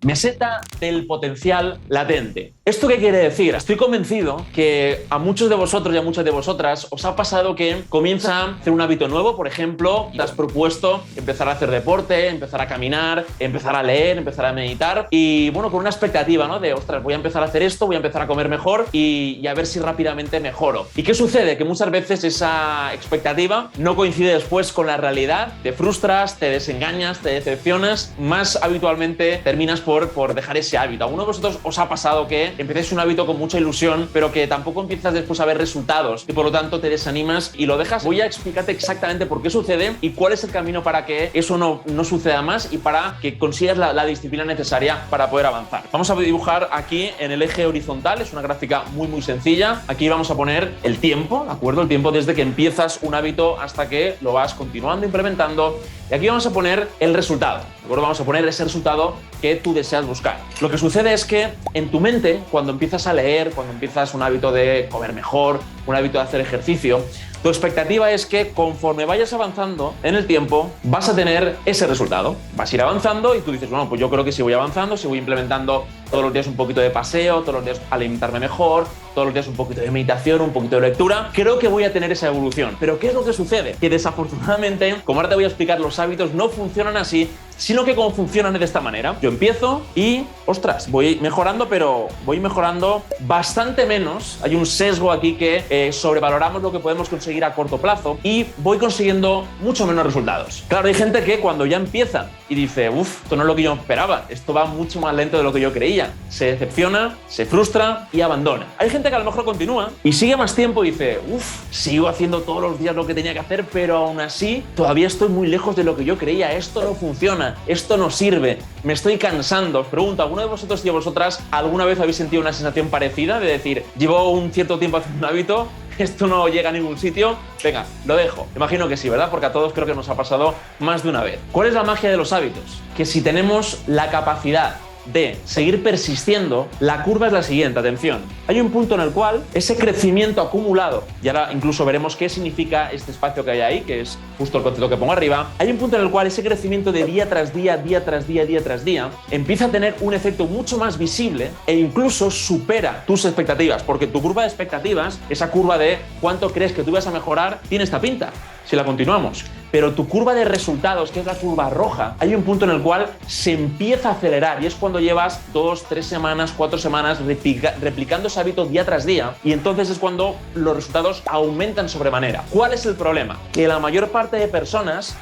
Meseta del potencial latente. ¿Esto qué quiere decir? Estoy convencido que a muchos de vosotros y a muchas de vosotras os ha pasado que comienza a hacer un hábito nuevo, por ejemplo, te has propuesto empezar a hacer deporte, empezar a caminar, empezar a leer, empezar a meditar y bueno, con una expectativa, ¿no? De, ostras, voy a empezar a hacer esto, voy a empezar a comer mejor y a ver si rápidamente mejoro. ¿Y qué sucede? Que muchas veces esa expectativa no coincide después con la realidad, te frustras, te desengañas, te decepcionas, más habitualmente terminas por dejar ese hábito. ¿A alguno de vosotros os ha pasado que empezáis un hábito con mucha ilusión, pero que tampoco empiezas después a ver resultados y por lo tanto te desanimas y lo dejas? Voy a explicarte exactamente por qué sucede y cuál es el camino para que eso no suceda más y para que consigas la disciplina necesaria para poder avanzar. Vamos a dibujar aquí en el eje horizontal, es una gráfica muy sencilla. Aquí vamos a poner el tiempo, ¿de acuerdo? El tiempo desde que empiezas un hábito hasta que lo vas continuando, implementando. Y aquí vamos a poner el resultado, ¿de acuerdo? Vamos a poner ese resultado que tú deseas buscar. Lo que sucede es que en tu mente, cuando empiezas a leer, cuando empiezas un hábito de comer mejor, un hábito de hacer ejercicio, tu expectativa es que conforme vayas avanzando en el tiempo, vas a tener ese resultado. Vas a ir avanzando y tú dices, bueno, pues yo creo que si voy avanzando, si voy implementando todos los días un poquito de paseo, todos los días alimentarme mejor, todos los días un poquito de meditación, un poquito de lectura, creo que voy a tener esa evolución. Pero ¿qué es lo que sucede? Que desafortunadamente, como ahora te voy a explicar, los hábitos no funcionan así, sino que como funcionan de esta manera. Yo empiezo y, ostras, voy mejorando, pero voy mejorando bastante menos. Hay un sesgo aquí que sobrevaloramos lo que podemos conseguir a corto plazo y voy consiguiendo mucho menos resultados. Claro, hay gente que cuando ya empieza y dice, uff, esto no es lo que yo esperaba, esto va mucho más lento de lo que yo creía, se decepciona, se frustra y abandona. Hay gente que a lo mejor continúa y sigue más tiempo y dice, uff, sigo haciendo todos los días lo que tenía que hacer, pero aún así todavía estoy muy lejos de lo que yo creía, esto no funciona, esto no sirve, me estoy cansando. Os pregunto, ¿alguno de vosotros y vosotras alguna vez habéis sentido una sensación parecida de decir, llevo un cierto tiempo haciendo un hábito, esto no llega a ningún sitio, venga, lo dejo? Imagino que sí, ¿verdad? Porque a todos creo que nos ha pasado más de una vez. ¿Cuál es la magia de los hábitos? Que si tenemos la capacidad de seguir persistiendo, la curva es la siguiente, atención. Hay un punto en el cual ese crecimiento acumulado, y ahora incluso veremos qué significa este espacio que hay ahí, que es justo el concepto que pongo arriba, hay un punto en el cual ese crecimiento de día tras día, día tras día, día tras día, empieza a tener un efecto mucho más visible e incluso supera tus expectativas, porque tu curva de expectativas, esa curva de cuánto crees que tú vas a mejorar, tiene esta pinta, si la continuamos. Pero tu curva de resultados, que es la curva roja, hay un punto en el cual se empieza a acelerar y es cuando llevas 2, 3 semanas, 4 semanas replicando ese hábito día tras día y entonces es cuando los resultados aumentan sobremanera. ¿Cuál es el problema? Que la mayor parte de personas,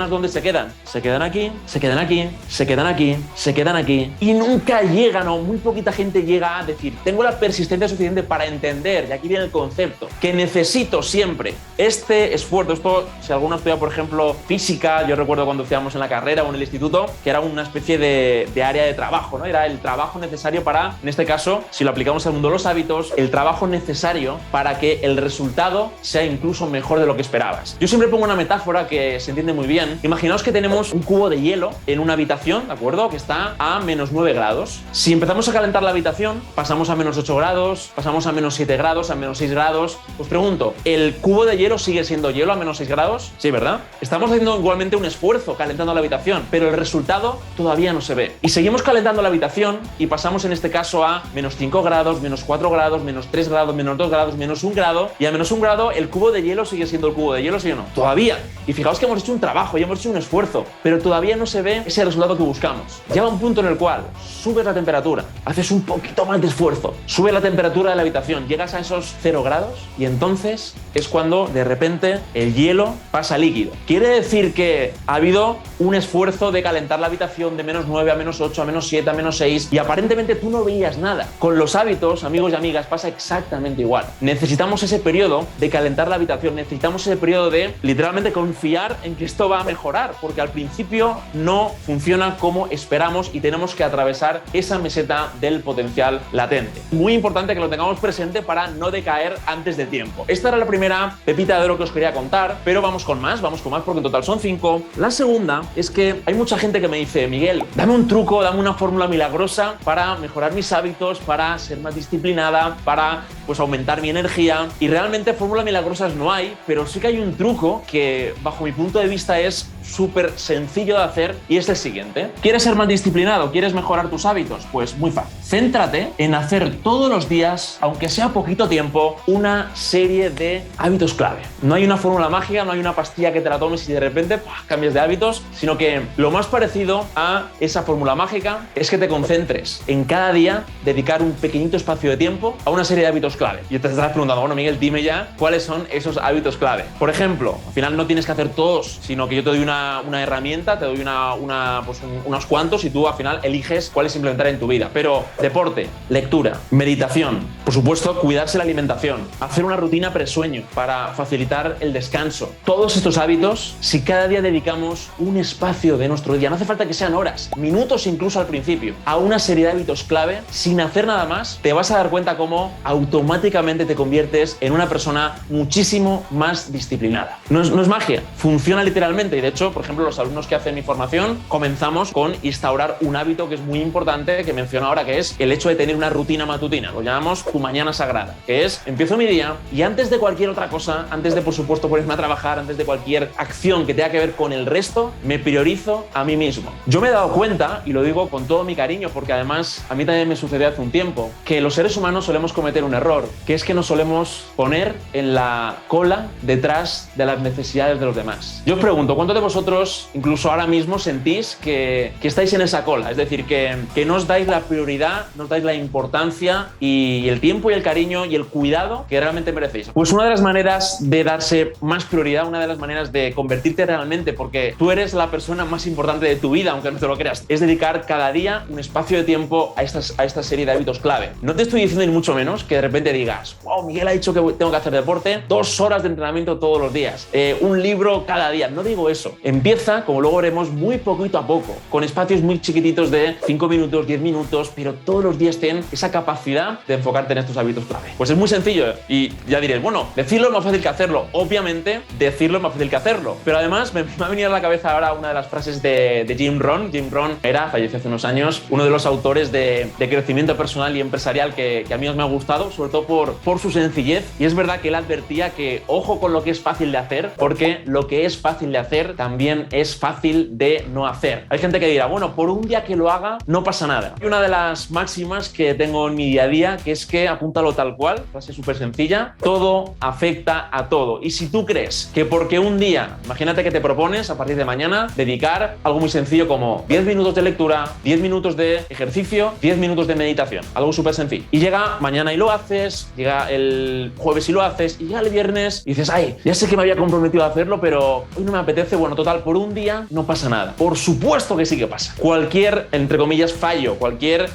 ¿dónde se quedan? Se quedan aquí, se quedan aquí, se quedan aquí, se quedan aquí y nunca llegan, o muy poquita gente llega a decir, tengo la persistencia suficiente para entender, y aquí viene el concepto, que necesito siempre este esfuerzo. Esto, si alguno estudia, por ejemplo, física, yo recuerdo cuando estudiamos en la carrera o en el instituto, que era una especie de área de trabajo, ¿no? Era el trabajo necesario para, en este caso, si lo aplicamos al mundo de los hábitos, el trabajo necesario para que el resultado sea incluso mejor de lo que esperabas. Yo siempre pongo una metáfora que se entiende muy bien. Imaginaos que tenemos un cubo de hielo en una habitación, ¿de acuerdo? Que está a menos 9 grados. Si empezamos a calentar la habitación, pasamos a menos 8 grados, pasamos a menos 7 grados, a menos 6 grados. Os pregunto, ¿el cubo de hielo sigue siendo hielo a menos 6 grados? Sí, ¿verdad? Estamos haciendo igualmente un esfuerzo calentando la habitación, pero el resultado todavía no se ve. Y seguimos calentando la habitación y pasamos en este caso a menos 5 grados, menos 4 grados, menos 3 grados, menos 2 grados, menos 1 grado. Y a menos 1 grado el cubo de hielo sigue siendo el cubo de hielo, ¿sí o no? Todavía. Y fijaos que hemos hecho un trabajo y hemos hecho un esfuerzo, pero todavía no se ve ese resultado que buscamos. Llega un punto en el cual subes la temperatura, haces un poquito más de esfuerzo, sube la temperatura de la habitación, llegas a esos 0 grados y entonces es cuando de repente el hielo pasa líquido. Quiere decir que ha habido un esfuerzo de calentar la habitación de menos 9 a menos 8, a menos 7, a menos 6 y aparentemente tú no veías nada. Con los hábitos, amigos y amigas, pasa exactamente igual. Necesitamos ese periodo de calentar la habitación, necesitamos ese periodo de literalmente confiar en que esto va a mejorar, porque al principio no funciona como esperamos y tenemos que atravesar esa meseta del potencial latente. Muy importante que lo tengamos presente para no decaer antes de tiempo. Esta era la primera pepita de oro que os quería contar, pero vamos con más porque en total son 5. La segunda es que hay mucha gente que me dice, Miguel, dame un truco, dame una fórmula milagrosa para mejorar mis hábitos, para ser más disciplinada, para pues aumentar mi energía. Y realmente fórmulas milagrosas no hay, pero sí que hay un truco que bajo mi punto de vista es súper sencillo de hacer y es el siguiente. ¿Quieres ser más disciplinado? ¿Quieres mejorar tus hábitos? Pues muy fácil. Céntrate en hacer todos los días, aunque sea poquito tiempo, una serie de hábitos clave. No hay una fórmula mágica, no hay una pastilla que te la tomes y de repente cambies de hábitos, sino que lo más parecido a esa fórmula mágica es que te concentres en cada día dedicar un pequeñito espacio de tiempo a una serie de hábitos clave. Y te estás preguntando, bueno, Miguel, dime ya cuáles son esos hábitos clave. Por ejemplo, al final no tienes que hacer todos, sino que yo te doy una herramienta, te doy unos cuantos y tú al final eliges cuáles implementar en tu vida. Pero deporte, lectura, meditación, por supuesto, cuidarse la alimentación, hacer una rutina presueño para facilitar el descanso. Todos estos hábitos, si cada día dedicamos un espacio de nuestro día, no hace falta que sean horas, minutos incluso al principio, a una serie de hábitos clave, sin hacer nada más, te vas a dar cuenta cómo automáticamente te conviertes en una persona muchísimo más disciplinada. No es magia, funciona literalmente y de hecho, por ejemplo, los alumnos que hacen mi formación comenzamos con instaurar un hábito que es muy importante, que menciono ahora, que es el hecho de tener una rutina matutina. Lo llamamos tu mañana sagrada, que es empiezo mi día y antes de cualquier otra cosa, antes de por supuesto ponerme a trabajar, antes de cualquier acción que tenga que ver con el resto, me priorizo a mí mismo. Yo me he dado cuenta, y lo digo con todo mi cariño, porque además a mí también me sucedió hace un tiempo, que los seres humanos solemos cometer un error, que es que nos solemos poner en la cola detrás de las necesidades de los demás. Yo os pregunto, ¿cuántos de vosotros, incluso ahora mismo, sentís que estáis en esa cola? Es decir, que no os dais la prioridad, no os dais la importancia y el tiempo y el cariño y el cuidado que realmente merecéis. Pues una de las maneras de darse más prioridad, una de las maneras de convertirte realmente, porque tú eres la persona más importante de tu vida, aunque no te lo creas, es dedicar cada día un espacio de tiempo a esta serie de hábitos clave. No te estoy diciendo ni mucho menos que de repente digas, wow, Miguel ha dicho que tengo que hacer deporte, 2 horas de entrenamiento todos los días, un libro cada día. No digo eso. Empieza, como luego veremos, muy poquito a poco, con espacios muy chiquititos de 5 minutos, 10 minutos, pero todos los días ten esa capacidad de enfocarte en estos hábitos clave. Pues es muy sencillo y ya diréis, bueno, decirlo es más fácil que hacerlo. Obviamente, decirlo es más fácil que hacerlo. Pero además me ha venido a la cabeza ahora una de las frases de Jim Rohn. Jim Rohn falleció hace unos años, uno de los autores de crecimiento personal y empresarial que a mí me ha gustado, sobre todo por su sencillez. Y es verdad que él advertía que ojo con lo que es fácil de hacer, porque lo que es fácil de hacer también es fácil de no hacer. Hay gente que dirá, bueno, por un día que lo haga no pasa nada. Y una de las máximas que tengo en mi día a día, que es que apúntalo tal cual, frase súper sencilla, todo afecta a todo. Y si tú crees que porque un día, imagínate que te propones a partir de mañana dedicar algo muy sencillo como 10 minutos de lectura, 10 minutos de ejercicio, 10 minutos de meditación, algo súper sencillo. Y llega mañana y lo haces, llega el jueves y lo haces, y llega el viernes y dices, ay, ya sé que me había comprometido a hacerlo, pero hoy no me apetece. Bueno, total, por un día no pasa nada. Por supuesto que sí que pasa. Cualquier, entre comillas, fallo, cualquier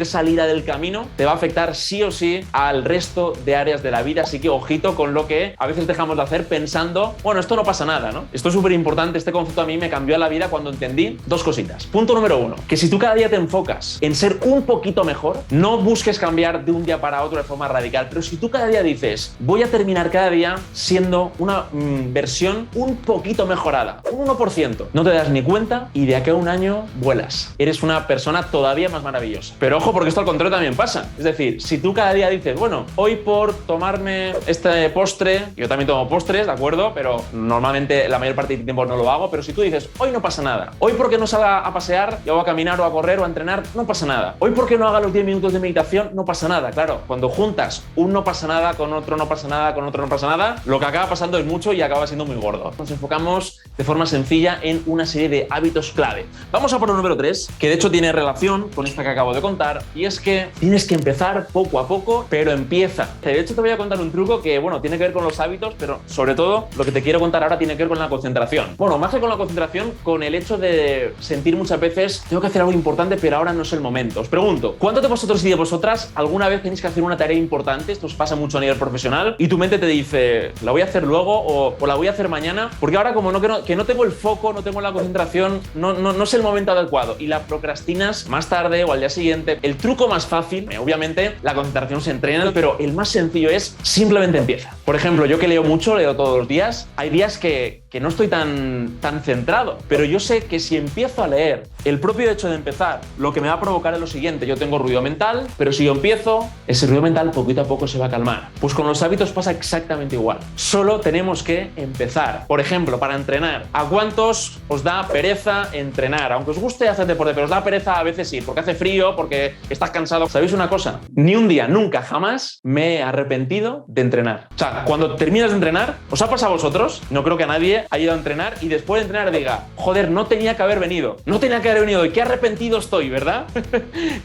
salida del camino te va a afectar sí o sí al resto de áreas de la vida. Así que ojito con lo que a veces dejamos de hacer pensando, bueno, esto no pasa nada, ¿no? Esto es súper importante. Este concepto a mí me cambió la vida cuando entendí 2 cositas. Punto número 1, que si tú cada día te enfocas en ser un poquito mejor, no busques cambiar de un día para otro de forma radical, pero si tú cada día dices, voy a terminar cada día siendo una versión un poquito mejorada, un 1%, no te das ni cuenta y de aquí a un año vuelas. Eres una persona todavía más maravillosa. Pero ojo, porque esto al contrario también pasa. Es decir, si tú cada día dices, bueno, hoy por tomarme este postre, yo también tomo postres, ¿de acuerdo? Pero normalmente la mayor parte del tiempo no lo hago, pero si tú dices, hoy no pasa nada, hoy porque no salga a pasear, o a caminar, o a correr, o a entrenar, no pasa nada. Hoy porque no haga los 10 minutos de meditación, no pasa nada. Claro, cuando juntas un no pasa nada con otro no pasa nada, con otro no pasa nada, lo que acaba pasando es mucho y acaba siendo muy gordo. Nos enfocamos de forma sencilla en una serie de hábitos clave. Vamos a por el número 3, que de hecho tiene relación con esta que acabo de contar, y es que tienes que empezar poco a poco, pero empieza. De hecho te voy a contar un truco que, bueno, tiene que ver con los hábitos, pero sobre todo lo que te quiero contar ahora tiene que ver con la concentración. Bueno, más que con la concentración, con el hecho de sentir muchas veces, tengo que hacer algo importante, pero ahora no es el momento. Os pregunto, ¿cuántos de vosotros y de vosotras alguna vez tenéis que hacer una tarea importante? Esto os pasa mucho a nivel profesional y tu mente te dice, la voy a hacer luego o la voy a hacer mañana, porque ahora como que no tengo el foco, no tengo la concentración, no es el momento adecuado y la procrastinas más tarde o al día siguiente. El truco más fácil, obviamente la concentración se entrena, pero el más sencillo es simplemente empieza. Por ejemplo, yo que leo mucho, leo todos los días, hay días que no estoy tan centrado, pero yo sé que si empiezo a leer el propio hecho de empezar lo que me va a provocar es lo siguiente: yo tengo ruido mental, pero si yo empiezo, ese ruido mental poquito a poco se va a calmar. Pues con los hábitos pasa exactamente igual. Solo tenemos que empezar. Por ejemplo, para entrenar, ¿a cuántos os da pereza entrenar? Aunque os guste hacer deporte, pero os da pereza a veces ir, porque hace frío, porque estás cansado. ¿Sabéis una cosa? Ni un día, nunca, jamás me he arrepentido de entrenar. O sea, cuando terminas de entrenar, ¿os ha pasado a vosotros? No creo que a nadie haya ido a entrenar y después de entrenar diga, joder, no tenía que haber venido. No tenía que haber venido y qué arrepentido estoy, ¿verdad?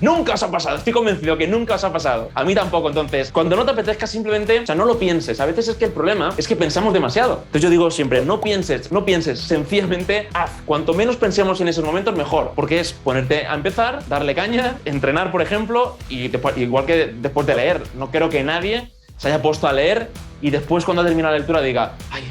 Nunca os ha pasado. Estoy convencido que nunca os ha pasado. A mí tampoco. Entonces, cuando no te apetezca, simplemente, o sea, no lo pienses. A veces es que el problema es que pensamos demasiado. Entonces yo digo siempre, no pienses, sencillamente haz. Cuanto menos pensemos en esos momentos, mejor. Porque es ponerte a empezar, darle caña, entrenar, por ejemplo, y después, igual que después de leer. No creo que nadie se haya puesto a leer y después cuando ha terminado la lectura diga, ay,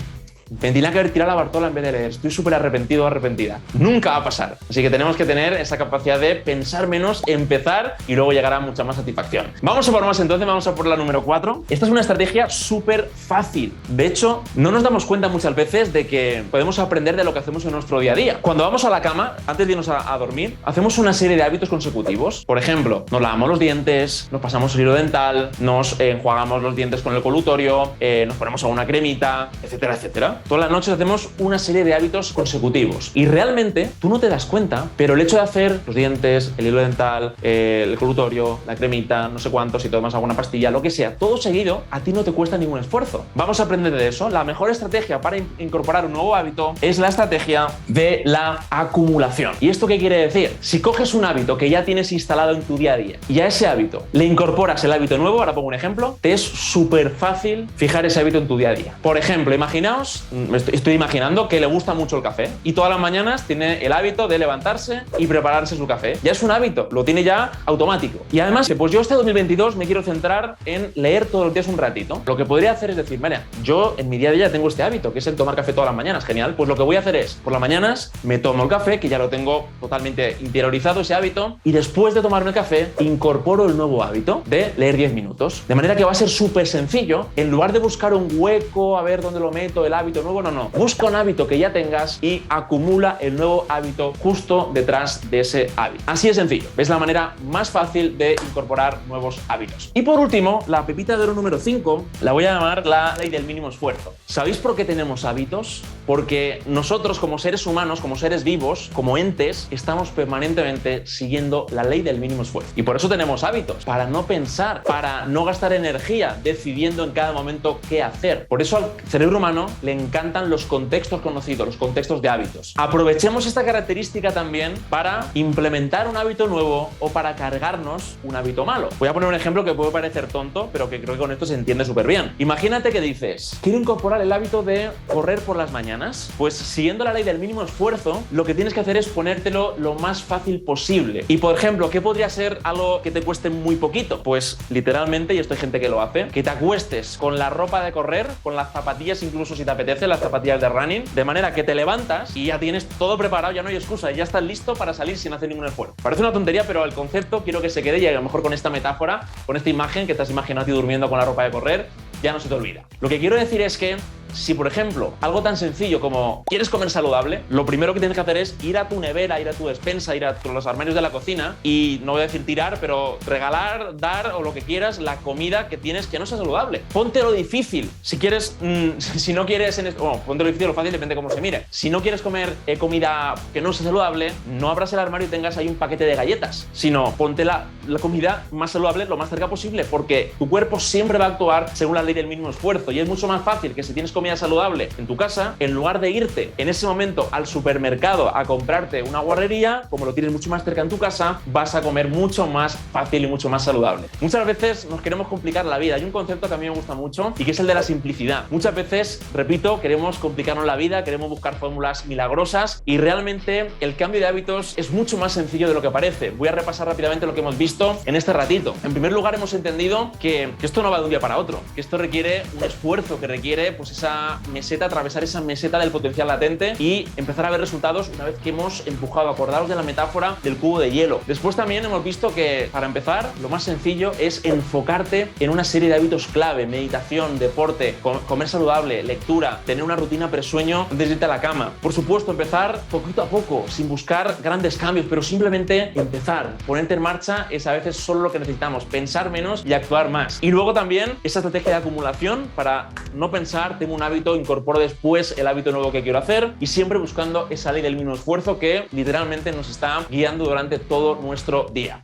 me tenía que haber tirado la Bartola en vez de leer. Estoy súper arrepentido o arrepentida. Nunca va a pasar. Así que tenemos que tener esa capacidad de pensar menos, empezar y luego llegará mucha más satisfacción. Vamos a por más entonces, vamos a por la número 4. Esta es una estrategia súper fácil. De hecho, no nos damos cuenta muchas veces de que podemos aprender de lo que hacemos en nuestro día a día. Cuando vamos a la cama, antes de irnos a dormir, hacemos una serie de hábitos consecutivos. Por ejemplo, nos lavamos los dientes, nos pasamos el hilo dental, nos enjuagamos los dientes con el colutorio, nos ponemos alguna cremita, etcétera, etcétera. Todas las noches hacemos una serie de hábitos consecutivos y realmente tú no te das cuenta, pero el hecho de hacer los dientes, el hilo dental, el colutorio, la cremita, no sé cuántos, si tomas alguna pastilla, lo que sea, todo seguido, a ti no te cuesta ningún esfuerzo. Vamos a aprender de eso. La mejor estrategia para incorporar un nuevo hábito es la estrategia de la acumulación. ¿Y esto qué quiere decir? Si coges un hábito que ya tienes instalado en tu día a día y a ese hábito le incorporas el hábito nuevo, ahora pongo un ejemplo, te es súper fácil fijar ese hábito en tu día a día. Por ejemplo, imaginaos, estoy imaginando que le gusta mucho el café y todas las mañanas tiene el hábito de levantarse y prepararse su café. Ya es un hábito, lo tiene ya automático. Y además, pues yo este 2022 me quiero centrar en leer todos los días un ratito. Lo que podría hacer es decir, mira, yo en mi día a día tengo este hábito, que es el tomar café todas las mañanas. Genial, pues lo que voy a hacer es, por las mañanas me tomo el café, que ya lo tengo totalmente interiorizado ese hábito, y después de tomarme el café, incorporo el nuevo hábito de leer 10 minutos. De manera que va a ser súper sencillo. En lugar de buscar un hueco, a ver dónde lo meto, el hábito nuevo, no. Busca un hábito que ya tengas y acumula el nuevo hábito justo detrás de ese hábito. Así de sencillo. Es la manera más fácil de incorporar nuevos hábitos. Y por último, la pepita de oro número 5, la voy a llamar la ley del mínimo esfuerzo. ¿Sabéis por qué tenemos hábitos? Porque nosotros como seres humanos, como seres vivos, como entes, estamos permanentemente siguiendo la ley del mínimo esfuerzo. Y por eso tenemos hábitos, para no pensar, para no gastar energía decidiendo en cada momento qué hacer. Por eso al cerebro humano le encantan los contextos conocidos, los contextos de hábitos. Aprovechemos esta característica también para implementar un hábito nuevo o para cargarnos un hábito malo. Voy a poner un ejemplo que puede parecer tonto, pero que creo que con esto se entiende súper bien. Imagínate que dices, quiero incorporar el hábito de correr por las mañanas. Pues siguiendo la ley del mínimo esfuerzo, lo que tienes que hacer es ponértelo lo más fácil posible. Y por ejemplo, ¿qué podría ser algo que te cueste muy poquito? Pues literalmente, y esto hay gente que lo hace, que te acuestes con la ropa de correr, con las zapatillas, incluso si te apetece, las zapatillas de running, de manera que te levantas y ya tienes todo preparado, ya no hay excusa, ya estás listo para salir sin hacer ningún esfuerzo. Parece una tontería, pero el concepto quiero que se quede y a lo mejor con esta metáfora, con esta imagen que te has imaginado a ti durmiendo con la ropa de correr, ya no se te olvida. Lo que quiero decir es que si, por ejemplo, algo tan sencillo como quieres comer saludable, lo primero que tienes que hacer es ir a tu nevera, ir a tu despensa, ir a los armarios de la cocina y, no voy a decir tirar, pero regalar, dar o lo que quieras, la comida que tienes que no sea saludable. Ponte lo difícil. Si quieres, si no quieres, bueno, ponte lo difícil o lo fácil, depende de cómo se mire. Si no quieres comer comida que no sea saludable, no abras el armario y tengas ahí un paquete de galletas, sino ponte la comida más saludable lo más cerca posible, porque tu cuerpo siempre va a actuar según la ley del mínimo esfuerzo y es mucho más fácil que si tienes comida saludable en tu casa, en lugar de irte en ese momento al supermercado a comprarte una guarrería, como lo tienes mucho más cerca en tu casa, vas a comer mucho más fácil y mucho más saludable. Muchas veces nos queremos complicar la vida. Hay un concepto que a mí me gusta mucho y que es el de la simplicidad. Muchas veces, repito, queremos complicarnos la vida, queremos buscar fórmulas milagrosas y realmente el cambio de hábitos es mucho más sencillo de lo que parece. Voy a repasar rápidamente lo que hemos visto en este ratito. En primer lugar, hemos entendido que esto no va de un día para otro, que esto requiere un esfuerzo, que requiere pues esa esa meseta, atravesar esa meseta del potencial latente y empezar a ver resultados una vez que hemos empujado. Acordaos de la metáfora del cubo de hielo. Después también hemos visto que, para empezar, lo más sencillo es enfocarte en una serie de hábitos clave: meditación, deporte, comer saludable, lectura, tener una rutina presueño antes de irte a la cama. Por supuesto, empezar poquito a poco, sin buscar grandes cambios, pero simplemente empezar. Ponerte en marcha es a veces solo lo que necesitamos: pensar menos y actuar más. Y luego también esa estrategia de acumulación para no pensar, tengo un hábito, incorporo después el hábito nuevo que quiero hacer, y siempre buscando esa ley del mínimo esfuerzo que literalmente nos está guiando durante todo nuestro día.